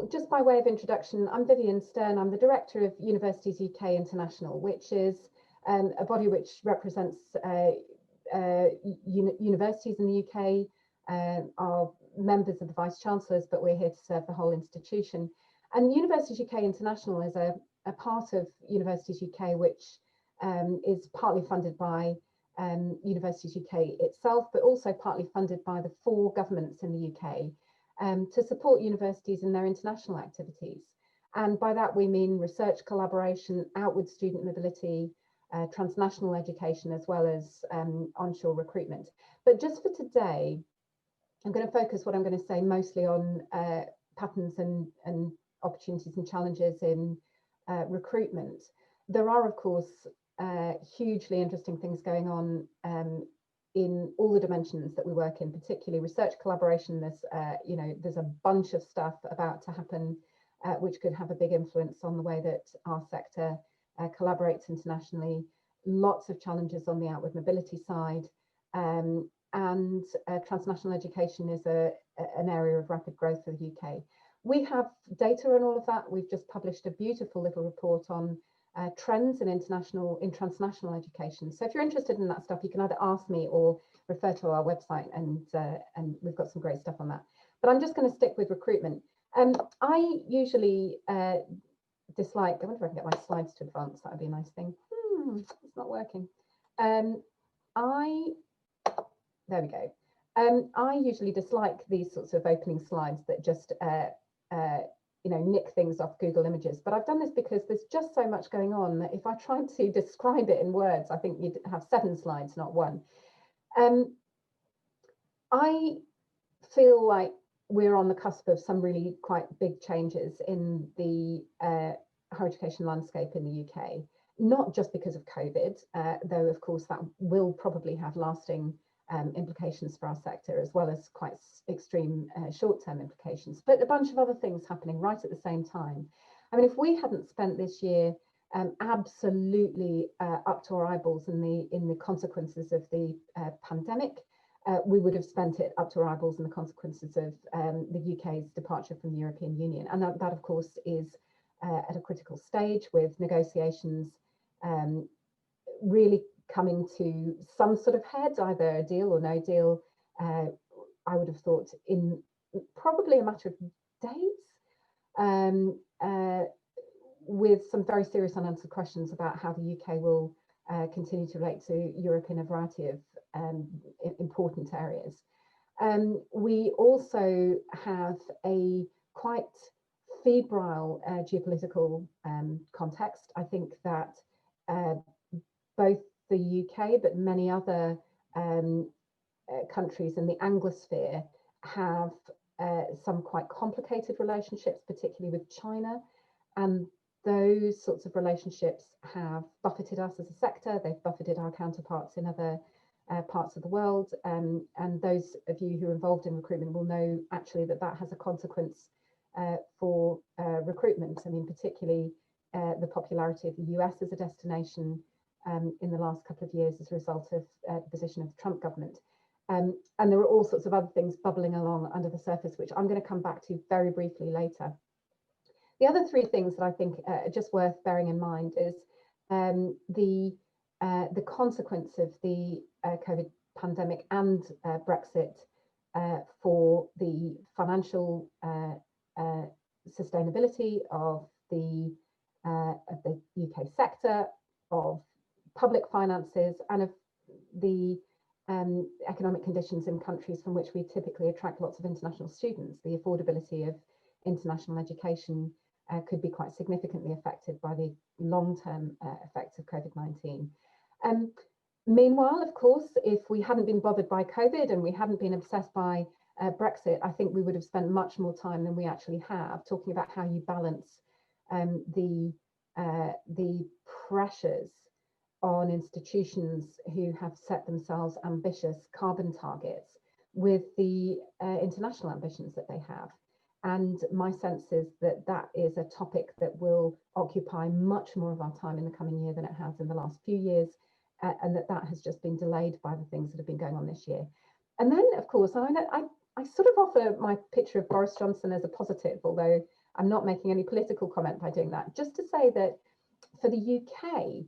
well, just by way of introduction, I'm Vivienne Stern. I'm the Director of Universities UK International, which is a body which represents universities in the UK, are members of the Vice Chancellors, but we're here to serve the whole institution. And Universities UK International is a part of Universities UK, which is partly funded by Universities UK itself, but also partly funded by the 4 governments in the UK to support universities in their international activities. And by that we mean research collaboration, outward student mobility, transnational education, as well as onshore recruitment. But just for today, I'm going to focus what I'm going to say mostly on patterns and opportunities and challenges in recruitment. There are, of course, hugely interesting things going on in all the dimensions that we work in, particularly research collaboration. There's a bunch of stuff about to happen which could have a big influence on the way that our sector collaborates internationally. Lots of challenges on the outward mobility side, and transnational education is an area of rapid growth for the UK. We have data on all of that. We've just published a beautiful little report on trends in transnational education. So if you're interested in that stuff, you can either ask me or refer to our website, and we've got some great stuff on that. But I'm just going to stick with recruitment. I usually dislike, I wonder if I can get my slides to advance, that would be a nice thing. It's not working. There we go. I usually dislike these sorts of opening slides that just nick things off Google Images, but I've done this because there's just so much going on that if I tried to describe it in words, I think you'd have 7 slides, not 1. I feel like we're on the cusp of some really quite big changes in the higher education landscape in the UK, not just because of COVID, though of course that will probably have lasting implications for our sector, as well as quite extreme short-term implications, but a bunch of other things happening right at the same time. I mean, if we hadn't spent this year absolutely up to our eyeballs in the consequences of the pandemic, we would have spent it up to our eyeballs in the consequences of the UK's departure from the European Union. And that of course is at a critical stage, with negotiations really coming to some sort of head, either a deal or no deal, I would have thought in probably a matter of days, with some very serious unanswered questions about how the UK will continue to relate to Europe in a variety of important areas. We also have a quite febrile geopolitical context. I think that both the UK, but many other countries in the Anglosphere have some quite complicated relationships, particularly with China. And those sorts of relationships have buffeted us as a sector. They've buffeted our counterparts in other parts of the world. And those of you who are involved in recruitment will know actually that that has a consequence for recruitment. I mean, particularly the popularity of the US as a destination in the last couple of years as a result of the position of the Trump government. And there are all sorts of other things bubbling along under the surface, which I'm going to come back to very briefly later. The other 3 things that I think are just worth bearing in mind is the consequence of the COVID pandemic and Brexit for the financial sustainability of the UK sector, of public finances, and of the economic conditions in countries from which we typically attract lots of international students. The affordability of international education could be quite significantly affected by the long-term effects of COVID-19. Meanwhile, of course, if we hadn't been bothered by COVID and we hadn't been obsessed by Brexit, I think we would have spent much more time than we actually have talking about how you balance the pressures on institutions who have set themselves ambitious carbon targets with the international ambitions that they have. And my sense is that that is a topic that will occupy much more of our time in the coming year than it has in the last few years, and that has just been delayed by the things that have been going on this year. And then, of course, I sort of offer my picture of Boris Johnson as a positive, although I'm not making any political comment by doing that. Just to say that for the UK,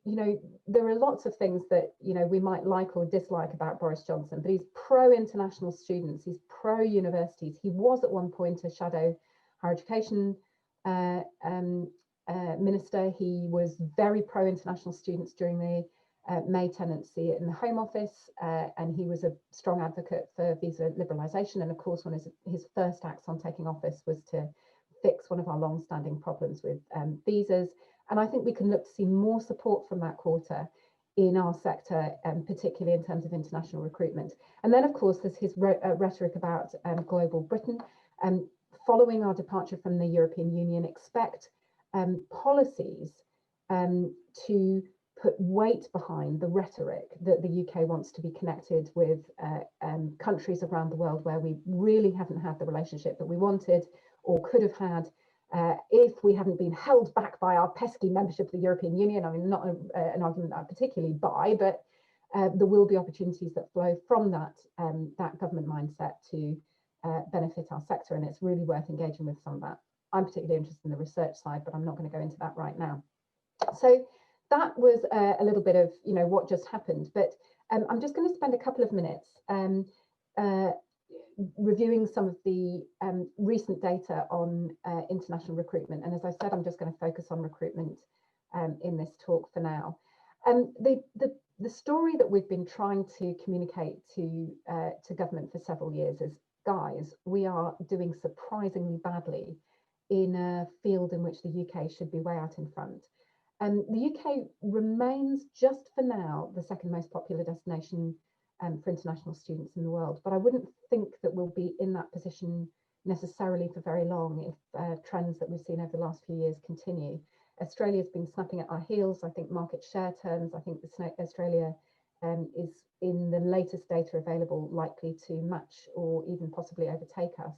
you know, there are lots of things that, you know, we might like or dislike about Boris Johnson, but he's pro-international students, he's pro-universities. He was at one point a shadow higher education minister. He was very pro-international students during the May tenancy in the Home Office, and he was a strong advocate for visa liberalisation. And of course, one of his first acts on taking office was to fix one of our long-standing problems with visas. And I think we can look to see more support from that quarter in our sector, particularly in terms of international recruitment. And then, of course, there's his rhetoric about global Britain. Following our departure from the European Union, expect policies to put weight behind the rhetoric that the UK wants to be connected with countries around the world where we really haven't had the relationship that we wanted or could have had if we hadn't been held back by our pesky membership of the European Union. I mean, not an argument that I particularly buy, but there will be opportunities that flow from that, that government mindset to benefit our sector, and it's really worth engaging with some of that. I'm particularly interested in the research side, but I'm not going to go into that right now. So that was a little bit of, you know, what just happened, but I'm just going to spend a couple of minutes reviewing some of the recent data on international recruitment. And as I said, I'm just going to focus on recruitment in this talk for now. The story that we've been trying to communicate to government for several years is, guys, we are doing surprisingly badly in a field in which the UK should be way out in front. The UK remains, just for now, the second most popular destination for international students in the world. But I wouldn't think that we'll be in that position necessarily for very long if trends that we've seen over the last few years continue. Australia's been snapping at our heels. I think market share terms, I think Australia is, in the latest data available, likely to match or even possibly overtake us.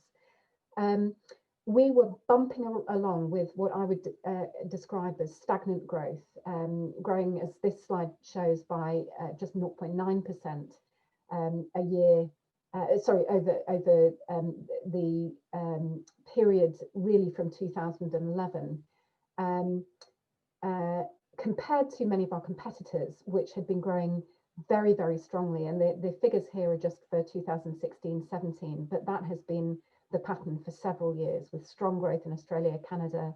We were bumping along with what I would describe as stagnant growth, growing, as this slide shows, by just 0.9% a year, over the period really from 2011, compared to many of our competitors, which had been growing very, very strongly. And the figures here are just for 2016-17, but that has been the pattern for several years, with strong growth in Australia, Canada,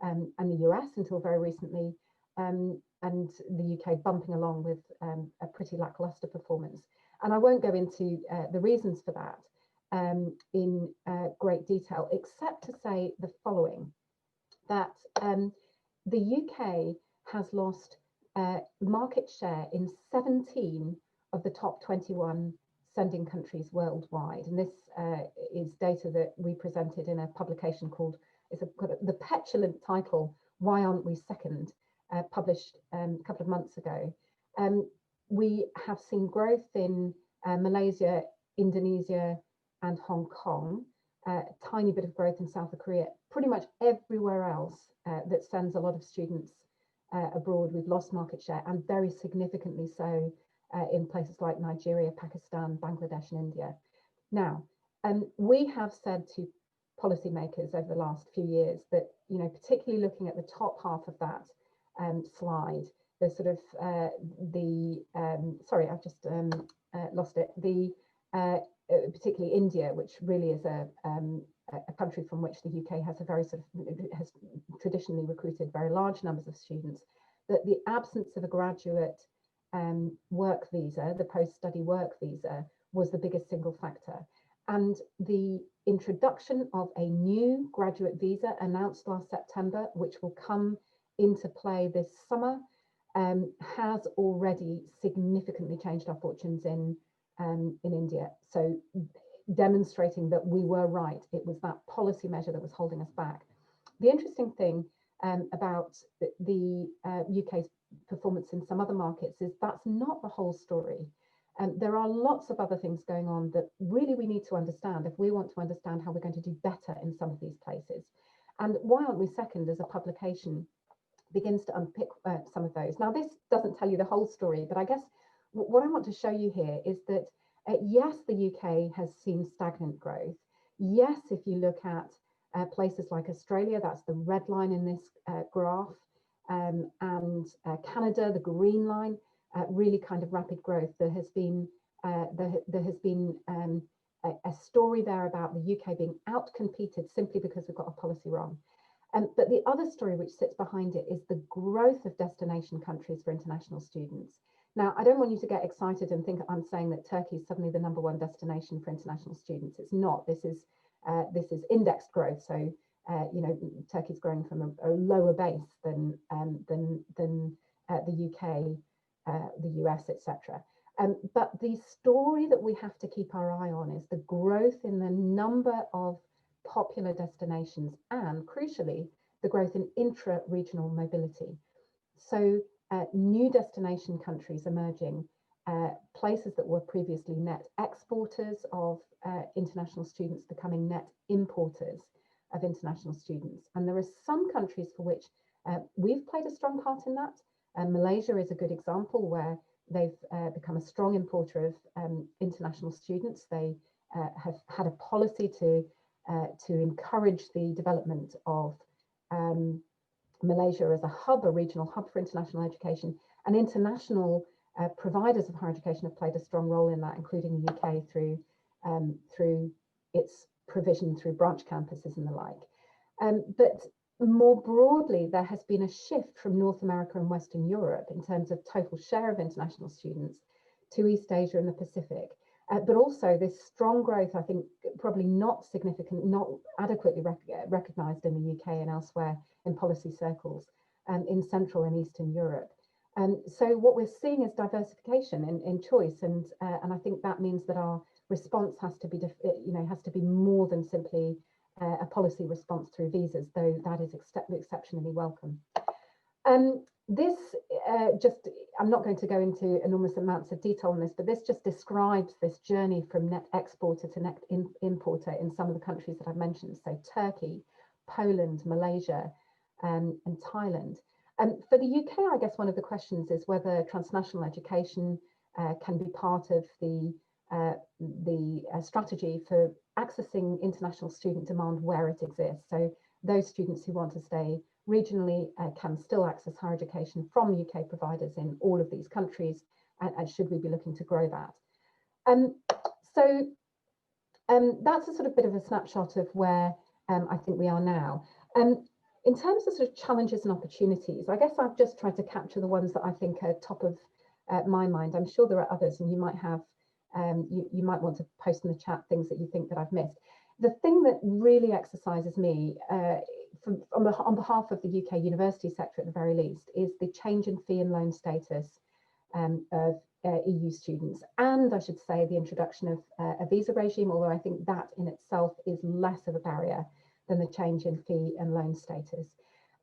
and the US until very recently, and the UK bumping along with a pretty lackluster performance. And I won't go into the reasons for that in great detail, except to say the following, that the UK has lost market share in 17 of the top 21 sending countries worldwide. And this is data that we presented in a publication called, it's got the petulant title, Why Aren't We Second?, published a couple of months ago. We have seen growth in Malaysia, Indonesia, and Hong Kong, a tiny bit of growth in South Korea. Pretty much everywhere else that sends a lot of students abroad, we've lost market share, and very significantly so in places like Nigeria, Pakistan, Bangladesh, and India. Now, we have said to policymakers over the last few years that, you know, particularly looking at the top half of that slide, the sort of sorry, I've just lost it. Particularly India, which really is a country from which the UK has a very has traditionally recruited very large numbers of students, that the absence of a graduate work visa, the post-study work visa, was the biggest single factor. And the introduction of a new graduate visa announced last September, which will come into play this summer, has already significantly changed our fortunes in India. So demonstrating that we were right, it was that policy measure that was holding us back. The interesting thing about the UK's performance in some other markets is that's not the whole story. There are lots of other things going on that really we need to understand if we want to understand how we're going to do better in some of these places. And Why Aren't We Second, as a publication, begins to unpick some of those. Now, this doesn't tell you the whole story, but I guess what I want to show you here is that yes, the UK has seen stagnant growth. Yes, if you look at Places like Australia, that's the red line in this graph, and Canada, the green line, really kind of rapid growth. There has been a story there about the UK being outcompeted simply because we've got a policy wrong. But the other story which sits behind it is the growth of destination countries for international students. Now, I don't want you to get excited and think I'm saying that Turkey is suddenly the #1 destination for international students. It's not. This is indexed growth. So you know, Turkey's growing from a lower base than the UK, the US, etc. But the story that we have to keep our eye on is the growth in the number of popular destinations and, crucially, the growth in intra-regional mobility. So new destination countries emerging, places that were previously net exporters of international students becoming net importers of international students. And there are some countries for which we've played a strong part in that. Malaysia is a good example where they've become a strong importer of international students. They have had a policy to encourage the development of Malaysia as a hub, a regional hub for international education, and international providers of higher education have played a strong role in that, including the UK through its provision through branch campuses and the like. But more broadly, there has been a shift from North America and Western Europe in terms of total share of international students to East Asia and the Pacific. But also this strong growth, I think, probably not significant, not adequately recognised in the UK and elsewhere in policy circles in Central and Eastern Europe. So what we're seeing is diversification in choice, and I think that means that our response has to be more than simply a policy response through visas, though that is exceptionally welcome. I'm not going to go into enormous amounts of detail on this, but this just describes this journey from net exporter to net importer in some of the countries that I've mentioned. So Turkey, Poland, Malaysia, and Thailand. For the UK, I guess one of the questions is whether transnational education can be part of the strategy for accessing international student demand where it exists. So those students who want to stay regionally can still access higher education from UK providers in all of these countries, and should we be looking to grow that? That's a sort of bit of a snapshot of where I think we are now. In terms of sort of challenges and opportunities, I guess I've just tried to capture the ones that I think are top of my mind. I'm sure there are others, and you might have you might want to post in the chat things that you think that I've missed. The thing that really exercises me on behalf of the UK university sector at the very least is the change in fee and loan status of EU students, and I should say the introduction of a visa regime, although I think that in itself is less of a barrier than the change in fee and loan status.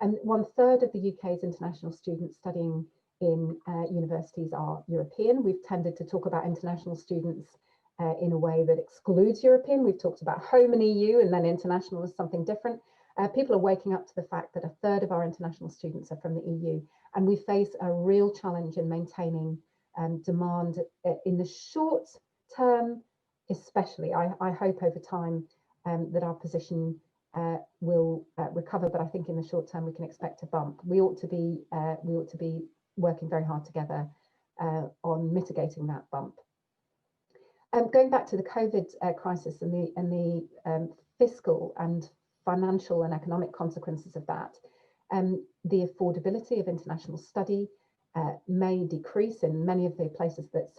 And 1/3 of the UK's international students studying in universities are European. We've tended to talk about international students in a way that excludes European. We've talked about home and EU, and then international is something different. People are waking up to the fact that 1/3 of our international students are from the EU, and we face a real challenge in maintaining demand in the short term, especially. I hope over time that our position will recover, but I think in the short term we can expect a bump. We ought to be working very hard together on mitigating that bump. Going back to the COVID crisis and the fiscal and financial and economic consequences of that, the affordability of international study may decrease in many of the places that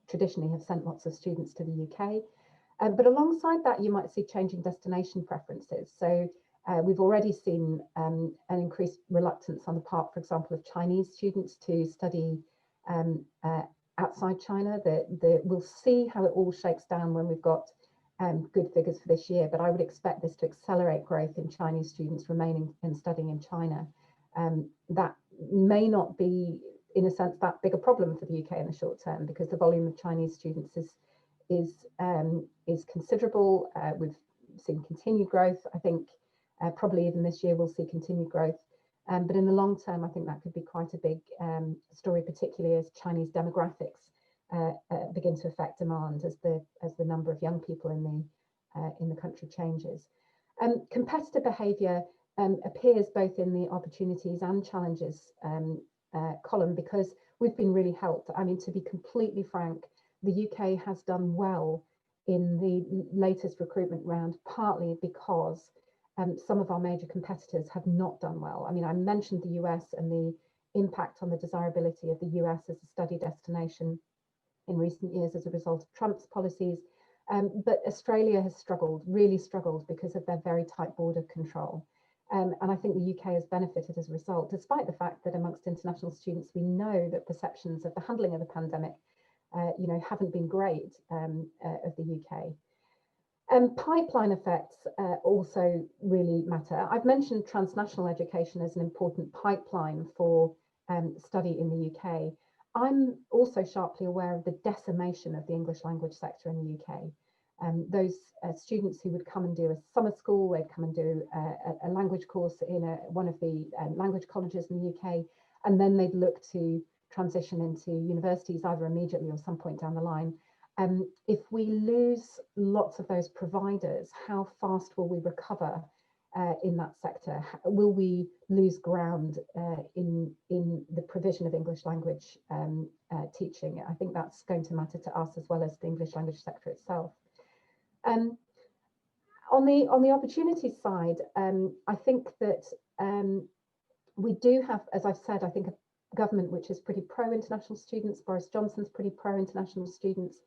traditionally have sent lots of students to the UK. But alongside that, you might see changing destination preferences. So we've already seen an increased reluctance on the part, for example, of Chinese students to study outside China. We'll see how it all shakes down when we've got good figures for this year, but I would expect this to accelerate growth in Chinese students remaining and studying in China. That may not be, in a sense, that big a problem for the UK in the short term, because the volume of Chinese students is considerable. We've seen continued growth. I think probably even this year we'll see continued growth. But in the long term, I think that could be quite a big story, particularly as Chinese demographics begin to affect demand as the number of young people in the country changes. Competitor behaviour appears both in the opportunities and challenges column, because we've been really helped. I mean, to be completely frank, the UK has done well in the latest recruitment round, partly because some of our major competitors have not done well. I mean, I mentioned the US and the impact on the desirability of the US as a study destination in recent years as a result of Trump's policies. But Australia has struggled, really struggled, because of their very tight border control. And I think the UK has benefited as a result, despite the fact that amongst international students, we know that perceptions of the handling of the pandemic, haven't been great of the UK. Pipeline effects also really matter. I've mentioned transnational education as an important pipeline for study in the UK. I'm also sharply aware of the decimation of the English language sector in the UK. Those students who would come and do a summer school, they'd come and do a language course in one of the language colleges in the UK, and then they'd look to transition into universities either immediately or some point down the line. If we lose lots of those providers, how fast will we recover in that sector? Will we lose ground in the provision of English language teaching? I think that's going to matter to us as well as the English language sector itself. On the opportunities side, I think that we do have, as I've said, I think a government which is pretty pro-international students. Boris Johnson's pretty pro-international students.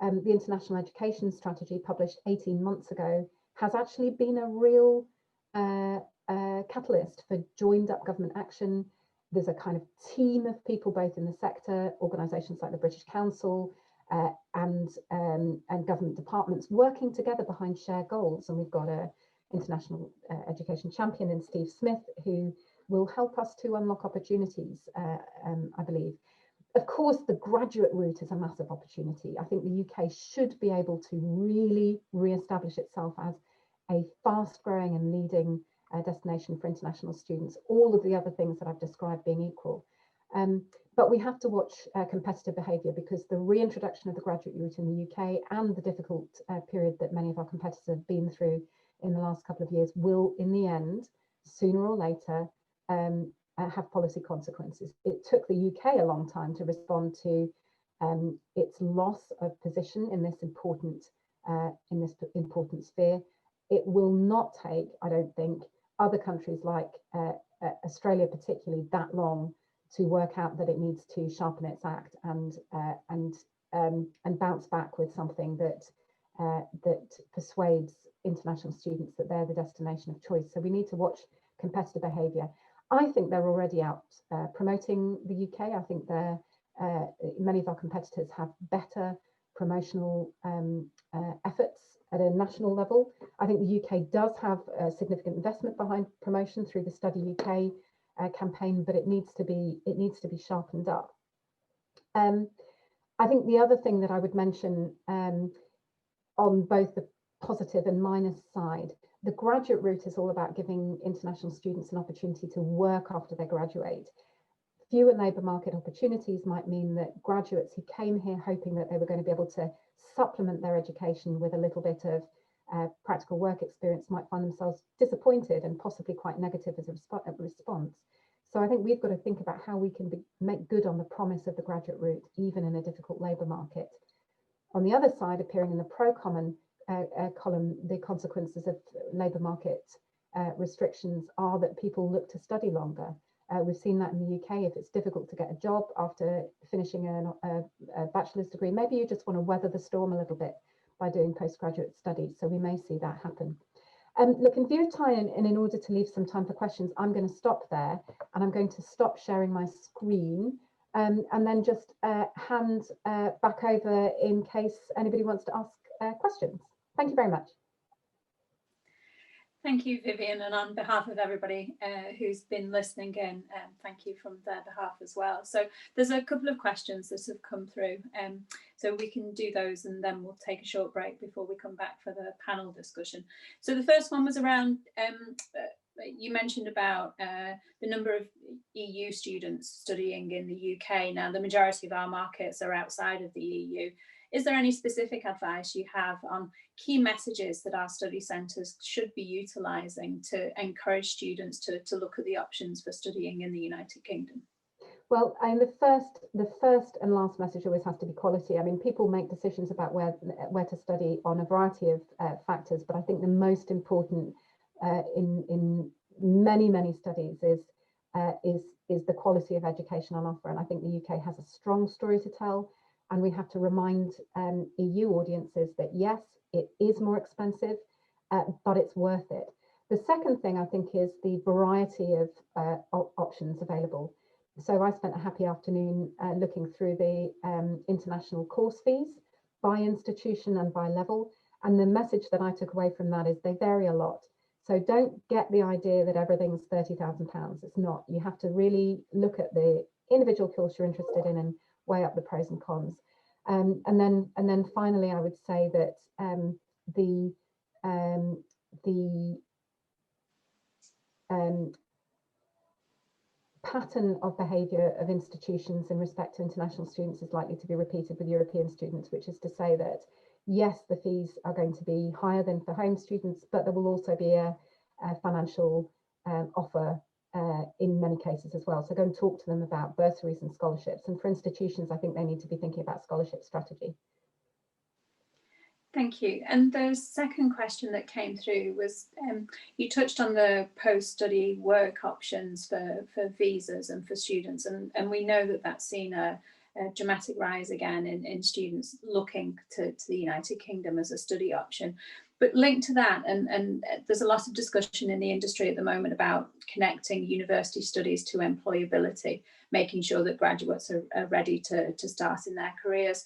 The International Education Strategy, published 18 months ago, has actually been a real catalyst for joined up government action. There's a kind of team of people both in the sector, organisations like the British Council and government departments working together behind shared goals. And we've got an international education champion in Steve Smith, who will help us to unlock opportunities, I believe. Of course, the graduate route is a massive opportunity. I think the UK should be able to really re-establish itself as a fast-growing and leading destination for international students, all of the other things that I've described being equal. But we have to watch competitive behaviour, because the reintroduction of the graduate route in the UK and the difficult period that many of our competitors have been through in the last couple of years will, in the end, sooner or later, have policy consequences. It took the UK a long time to respond to its loss of position in this important sphere. It will not take, I don't think, other countries like Australia particularly that long to work out that it needs to sharpen its act and bounce back with something that persuades international students that they're the destination of choice. So we need to watch competitive behaviour. I think they're already out promoting the UK. I think many of our competitors have better promotional efforts at a national level. I think the UK does have a significant investment behind promotion through the Study UK campaign, but it needs to be sharpened up. I think the other thing that I would mention on both the positive and minus side, the graduate route is all about giving international students an opportunity to work after they graduate. Fewer labour market opportunities might mean that graduates who came here hoping that they were going to be able to supplement their education with a little bit of practical work experience might find themselves disappointed and possibly quite negative as a response. So I think we've got to think about how we can make good on the promise of the graduate route, even in a difficult labour market. On the other side, appearing in the pro-common column, the consequences of labour market restrictions are that people look to study longer. We've seen that in the UK. If it's difficult to get a job after finishing a bachelor's degree, maybe you just want to weather the storm a little bit by doing postgraduate studies. So we may see that happen. Look, in view of time and in order to leave some time for questions, I'm going to stop there and I'm going to stop sharing my screen and then just hand back over in case anybody wants to ask questions. Thank you very much. Thank you, Vivienne, and on behalf of everybody who's been listening in, thank you from their behalf as well. So there's a couple of questions that have come through, so we can do those and then we'll take a short break before we come back for the panel discussion. So the first one was around, you mentioned about the number of EU students studying in the UK. Now, the majority of our markets are outside of the EU. is there any specific advice you have on key messages that our study centres should be utilising to encourage students to look at the options for studying in the United Kingdom? Well, and the first and last message always has to be quality. I mean, people make decisions about where to study on a variety of factors, but I think the most important in many studies is the quality of education on offer. And I think the UK has a strong story to tell, and we have to remind EU audiences that yes, it is more expensive, but it's worth it. The second thing I think is the variety of options available. So I spent a happy afternoon looking through the international course fees by institution and by level. And the message that I took away from that is they vary a lot. So don't get the idea that everything's £30,000. It's not. You have to really look at the individual course you're interested in and weigh up the pros and cons. And then finally, I would say that the pattern of behaviour of institutions in respect to international students is likely to be repeated with European students, which is to say that yes, the fees are going to be higher than for home students, but there will also be a financial offer in many cases as well. So go and talk to them about bursaries and scholarships. And for institutions, I think they need to be thinking about scholarship strategy. Thank you. And the second question that came through was, you touched on the post-study work options for visas and for students, and we know that that's seen a dramatic rise again in students looking to the United Kingdom as a study option. But linked to that, and there's a lot of discussion in the industry at the moment about connecting university studies to employability, making sure that graduates are ready to start in their careers.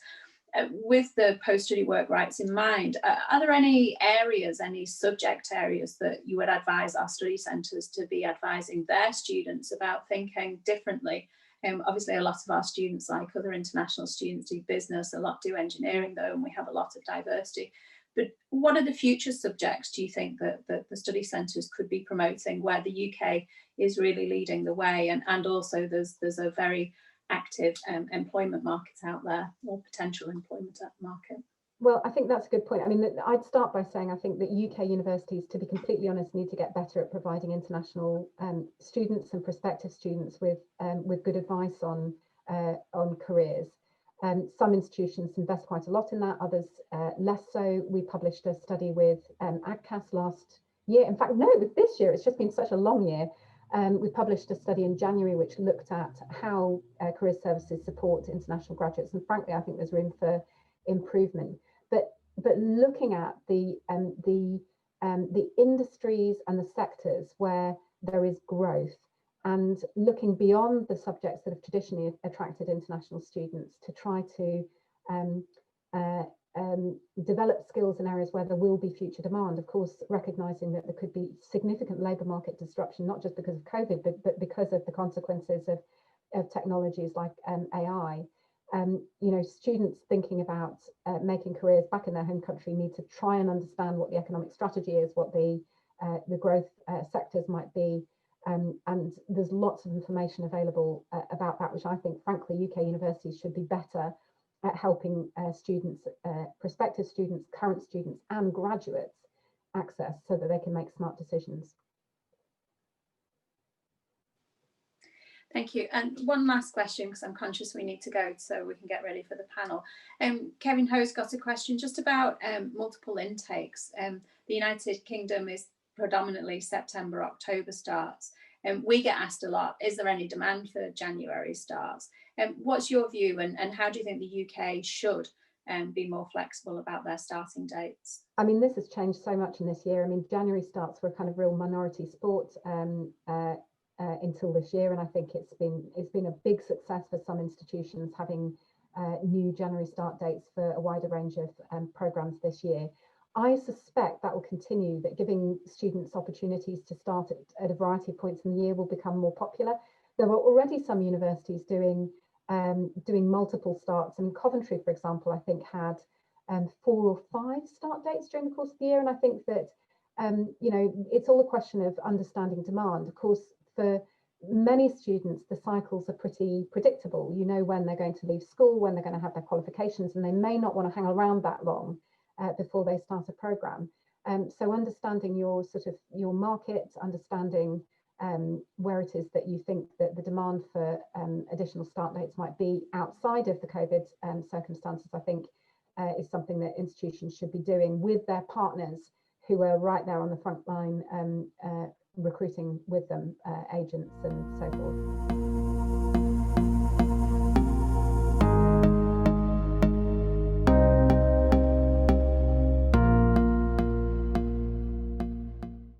With the post-study work rights in mind, are there any areas, any subject areas that you would advise our study centres to be advising their students about thinking differently? Obviously, a lot of our students, like other international students, do business, a lot do engineering though, and we have a lot of diversity. But what are the future subjects do you think that the study centres could be promoting, where the UK is really leading the way, and also there's a very active employment market out there, or potential employment market? Well, I think that's a good point. I mean, I'd start by saying I think that UK universities, to be completely honest, need to get better at providing international students and prospective students with good advice on careers. Some institutions invest quite a lot in that, others less so. We published a study with AGCAS last year. In fact, no, it was this year. It's just been such a long year. We published a study in January which looked at how career services support international graduates, and frankly, I think there's room for improvement. But looking at the industries and the sectors where there is growth, and looking beyond the subjects that have traditionally attracted international students to try to develop skills in areas where there will be future demand, of course, recognising that there could be significant labour market disruption, not just because of COVID, but because of the consequences of technologies like AI. You know, students thinking about making careers back in their home country need to try and understand what the economic strategy is, what the growth sectors might be, and there's lots of information available about that, which I think, frankly, UK universities should be better at helping students, prospective students, current students, and graduates access, so that they can make smart decisions. Thank you. And one last question, because I'm conscious we need to go so we can get ready for the panel. Kevin Ho's got a question just about multiple intakes. The United Kingdom is predominantly September, October starts. We get asked a lot, is there any demand for January starts? What's your view, and how do you think the UK should be more flexible about their starting dates? I mean, this has changed so much in this year. I mean, January starts were a kind of real minority sport until this year, and I think it's been a big success for some institutions having new January start dates for a wider range of programs this year. I suspect that will continue, that giving students opportunities to start at a variety of points in the year will become more popular. There were already some universities doing multiple starts. I mean, Coventry, for example, I think had 4 or 5 start dates during the course of the year, and I think that you know, it's all a question of understanding demand. Of course, for many students, the cycles are pretty predictable. You know when they're going to leave school, when they're going to have their qualifications, and they may not want to hang around that long before they start a programme. So understanding your your market, understanding where it is that you think that the demand for additional start dates might be outside of the COVID circumstances, I think is something that institutions should be doing with their partners who are right there on the front line recruiting with them, agents and so forth.